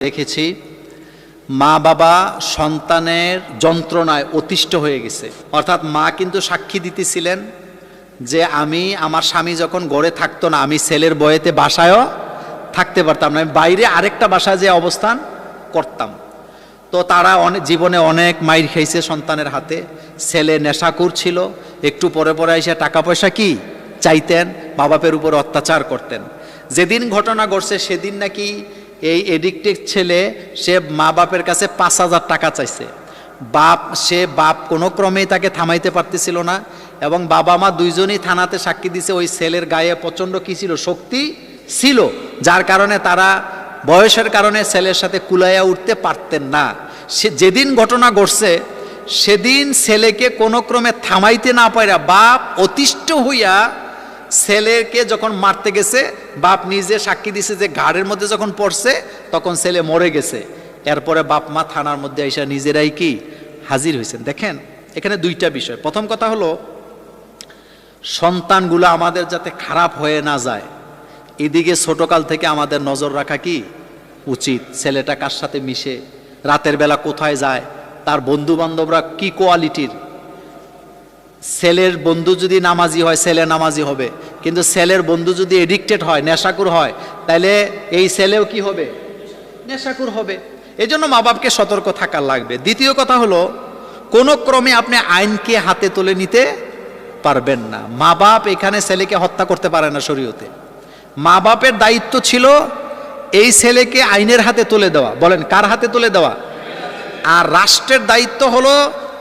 দেখেছি মা বাবা সন্তানের যন্ত্রণায় অতিষ্ঠ হয়ে গেছে। অর্থাৎ মা কিন্তু সাক্ষী দিতেছিলেন যে আমি আমার স্বামী যখন গড়ে থাকতো না, আমি ছেলের বয়েতে বাসায়ও থাকতে পারতাম না, আমি বাইরে আরেকটা বাসায় যে অবস্থান করতাম। তো তারা জীবনে অনেক মাইর খাইছে সন্তানের হাতে। ছেলে নেশাখোর ছিল, একটু পরে পরে এসে টাকা পয়সা কি চাইতেন, মা বাপের উপর অত্যাচার করতেন। যেদিন ঘটনা ঘটছে সেদিন নাকি এই এডিক্টেড ছেলে সে মা বাপের কাছে 5,000 টাকা চাইছে। বাপ কোনো ক্রমেই তাকে থামাইতে পারতেছিল না, এবং বাবা মা দুইজনই থানাতে সাক্ষী দিছে ওই ছেলের গায়ে প্রচণ্ড কি ছিল, শক্তি ছিল, যার কারণে তারা বয়সের কারণে ছেলের সাথে কুলাইয়া উঠতে পারতেন না। সে যেদিন ঘটনা ঘটছে সেদিন ছেলেকে কোনো ক্রমে থামাইতে না পারা বাপ অতিষ্ঠ হইয়া ছেলেকে যখন মারতে গেছে, বাপ নিজে সাক্ষী দিছে যে ঘাড়ের মধ্যে যখন পড়ছে তখন ছেলে মরে গেছে। এরপরে বাপ মা থানার মধ্যে এসে নিজেরাই কি হাজির হয়েছেন। দেখেন এখানে দুইটা বিষয়। প্রথম কথা হলো সন্তানগুলো আমাদের যাতে খারাপ হয়ে না যায় এদিকে ছোটকাল থেকে আমাদের নজর রাখা কি উচিত। ছেলেটা কার সাথে মিশে, রাতের বেলা কোথায় যায়, তার বন্ধু বান্ধবরা কি কোয়ালিটির। ছেলের বন্ধু যদি নামাজি হয় ছেলে নামাজি হবে, কিন্তু ছেলের বন্ধু যদি এডিক্টেড হয়, নেশাখোর হয়, তাহলে এই ছেলেও কি হবে, নেশাখোর হবে। এই জন্য মা বাপকে সতর্ক থাকা লাগবে। দ্বিতীয় কথা হলো কোনো ক্রমে আপনি আইনকে হাতে তুলে নিতে পারবেন না। মা বাপ এখানে ছেলেকে হত্যা করতে পারে না শরীয়তে। মা বাপের দায়িত্ব ছিল এই ছেলেকে আইনের হাতে তুলে দেওয়া। বলেন কার হাতে তুলে দেওয়া? আর রাষ্ট্রের দায়িত্ব হলো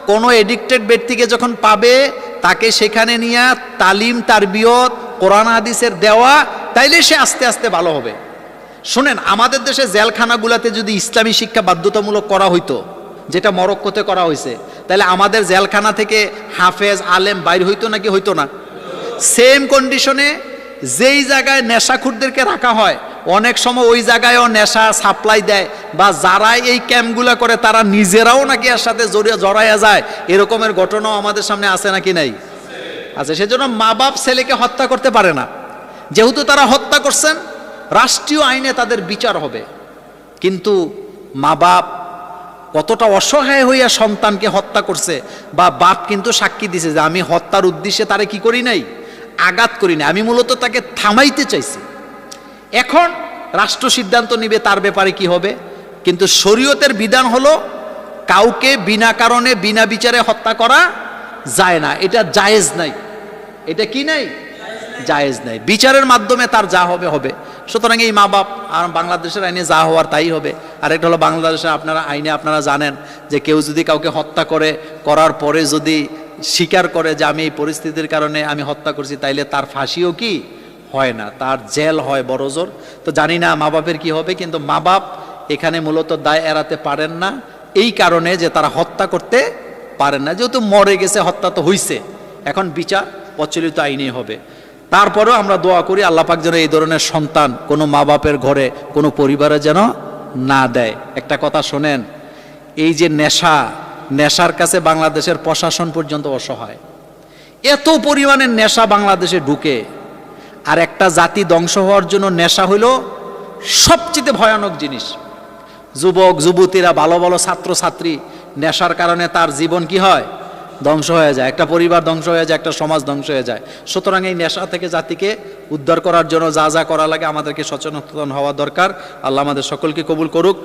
কোনো এডিক্টেড ব্যক্তিকে যখন পাবে তাকে সেখানে নিয়ে তালিম তারবিয়ত কোরআন হাদিসের দেওয়া, তাইলে সে আস্তে আস্তে ভালো হবে। শুনেন, আমাদের দেশে জেলখানাগুলোতে যদি ইসলামী শিক্ষা বাধ্যতামূলক করা হইতো, যেটা মরক্কোতে করা হয়েছে, তাহলে আমাদের জেলখানা থেকে হাফেজ আলেম বাইর হইতো নাকি হইতো না? সেম কন্ডিশনে যেই জায়গায় নেশাখোরদেরকে রাখা হয় অনেক সময় ওই জায়গায়ও নেশা সাপ্লাই দেয়, বা যারা এই ক্যাম্পগুলো করে তারা নিজেরাও নাকি এর সাথে জড়াইয়া যায়। এরকমের ঘটনাও আমাদের সামনে আছে নাকি নাই? আছে। সেজন্য মা বাপ ছেলেকে হত্যা করতে পারে না। যেহেতু তারা হত্যা করছেন, রাষ্ট্রীয় আইনে তাদের বিচার হবে। কিন্তু মা বাপ কতটা অসহায় হইয়া সন্তানকে হত্যা করছে, বা বাপ কিন্তু সাক্ষী দিছে যে আমি হত্যার উদ্দেশ্যে তারে কি করি নাই, আঘাত করি না, আমি মূলত তাকে থামাইতে চাইছি। এখন রাষ্ট্র সিদ্ধান্ত নিবে তার ব্যাপারে কি হবে। কিন্তু শরীয়তের বিধান হলো কাউকে বিনা কারণে বিনা বিচারে হত্যা করা যায় না। এটা জায়েজ নাই। এটা কি নাই? জায়েজ নাই। বিচারের মাধ্যমে তার যা হবে হবে। সুতরাং এই মা বাপ, আর বাংলাদেশের আইনে যা হওয়ার তাই হবে। আরেকটা হলো বাংলাদেশের আইনে আপনারা জানেন যে কেউ যদি কাউকে হত্যা করার পরে যদি স্বীকার করে যে আমি এই পরিস্থিতির কারণে আমি হত্যা করছি, তাইলে তার ফাঁসিও কি হয় না, তার জেল হয় বড় জোর। তো জানি না মা বাপের কি হবে, কিন্তু মা বাপ এখানে মূলত দায় এড়াতে পারেন না এই কারণে যে তারা হত্যা করতে পারেন না। যেহেতু মরে গেছে, হত্যা তো হইছে, এখন বিচার প্রচলিত আইনেই হবে। তারপরেও আমরা দোয়া করি আল্লাহ পাক যেন এই ধরনের সন্তান কোনো মা বাপের ঘরে, কোনো পরিবারে যেন না দেয়। একটা কথা শোনেন, এই যে নেশার কাছে বাংলাদেশের প্রশাসন পর্যন্ত অসহায়। এত পরিমাণে নেশা বাংলাদেশে ঢুকে, আর একটা জাতি ধ্বংস হওয়ার জন্য নেশা হইল সবচেয়ে ভয়ানক জিনিস। যুবক যুবতীরা, ভালো ভালো ছাত্র ছাত্রী নেশার কারণে তার জীবন কি হয়, ধ্বংস হয়ে যায়, একটা পরিবার ধ্বংস হয়ে যায়, একটা সমাজ ধ্বংস হয়ে যায়। সুতরাং এই নেশা থেকে জাতিকে উদ্ধার করার জন্য যা যা করা লাগে আমাদেরকে সচেতন হওয়া দরকার। আল্লাহ আমাদের সকলকে কবুল করুক।